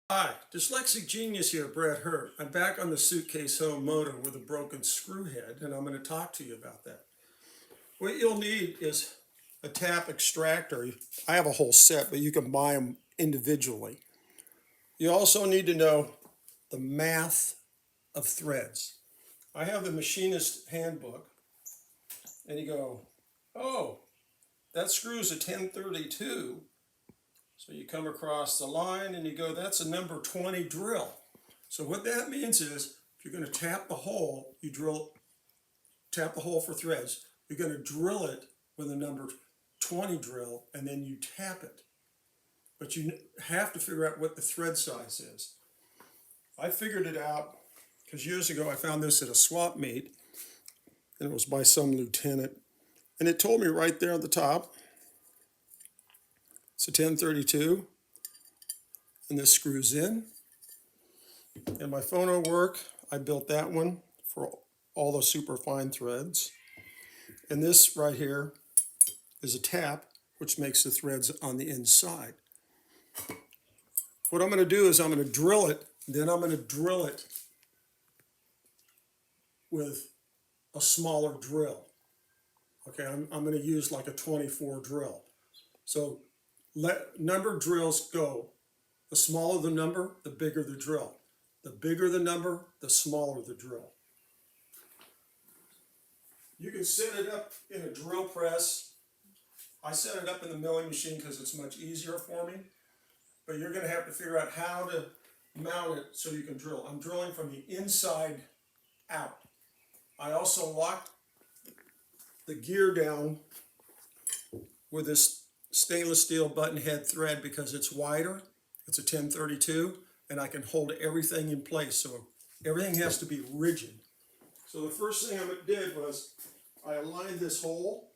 Hi, Dyslexic Genius here, Brett Hurt. I'm back on the Suitcase Home motor with a broken screw head, and I'm going to talk to you about that. What you'll need is a tap extractor. I have a whole set, but you can buy them individually. You also need to know the math of threads. I have the machinist handbook, and you go, oh, that screw's a 1032. So you come across the line and you go, that's a number 20 drill. So what that means is, if you're going to tap the hole, tap the hole for threads. You're going to drill it with a number 20 drill, and then you tap it. But you have to figure out what the thread size is. I figured it out because years ago I found this at a swap meet, and it was by some lieutenant. And it told me right there on the top, it's a 1032, and this screws in. And my phono work, I built that one for all the super fine threads. And this right here is a tap, which makes the threads on the inside. What I'm going to do is I'm going to drill it, then I'm going to drill it with a smaller drill. Okay, I'm going to use like a 24 drill. So let number drills go. The smaller the number, the bigger the drill. The bigger the number, the smaller the drill. You can set it up in a drill press. I set it up in the milling machine because it's much easier for me. But you're going to have to figure out how to mount it so you can drill. I'm drilling from the inside out. I also locked the gear down with this stainless steel button head thread because it's wider. It's a 1032, and I can hold everything in place, so everything has to be rigid. So the first thing I did was I aligned this hole.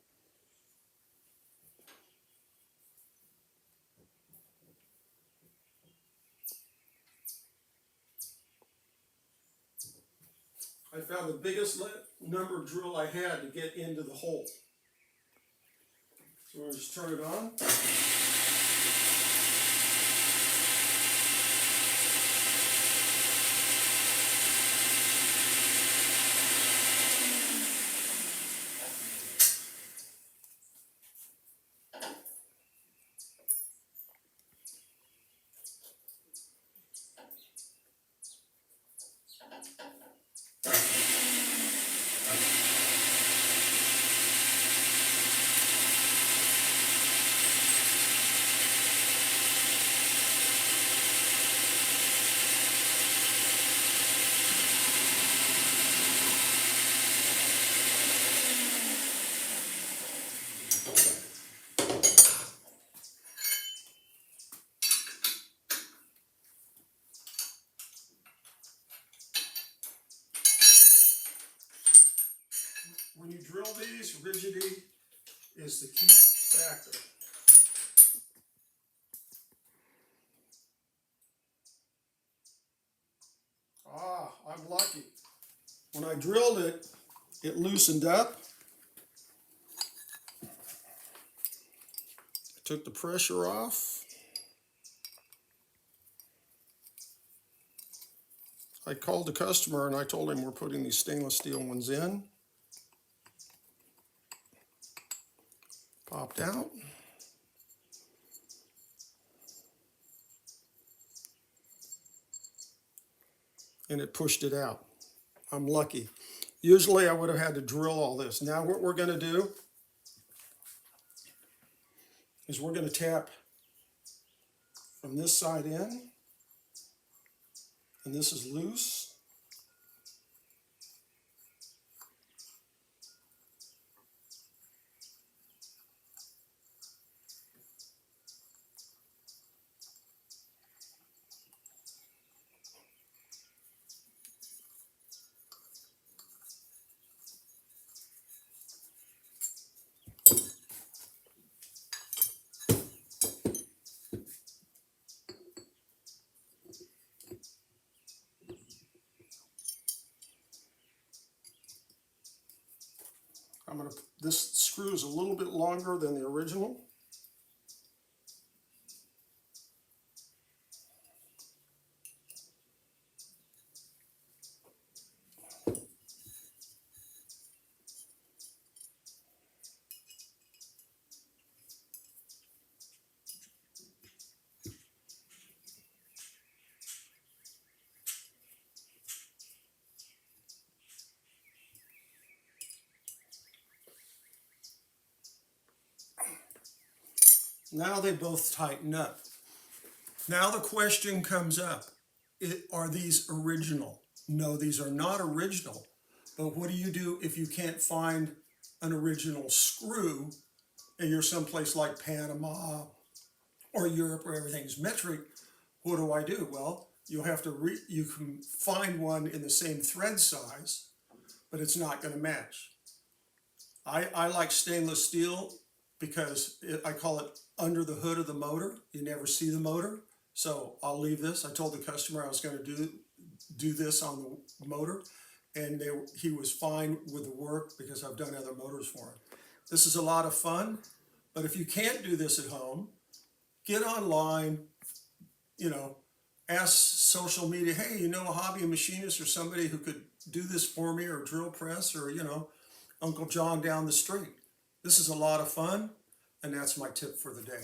I found the biggest number drill I had to get into the hole. So I'll just turn it on. When you drill these, rigidity is the key factor. I'm lucky. When I drilled it, it loosened up. I took the pressure off. I called the customer and I told him we're putting these stainless steel ones in. Popped out. And it pushed it out. I'm lucky. Usually I would have had to drill all this. Now what we're going to do is we're going to tap from this side in, and this is loose. This screw is a little bit longer than the original. Now they both tighten up. Now the question comes up, are these original? No, these are not original. But what do you do if you can't find an original screw and you're someplace like Panama or Europe where everything's metric? What do I do? Well, you'll have to you can find one in the same thread size, but it's not going to match. I like stainless steel because I call it under the hood of the motor. You never see the motor. So I'll leave this. I told the customer I was going to do this on the motor, and he was fine with the work because I've done other motors for him. This is a lot of fun, but if you can't do this at home, get online, ask social media, hey, you know a hobby machinist or somebody who could do this for me, or drill press, or, Uncle John down the street. This is a lot of fun, and that's my tip for the day.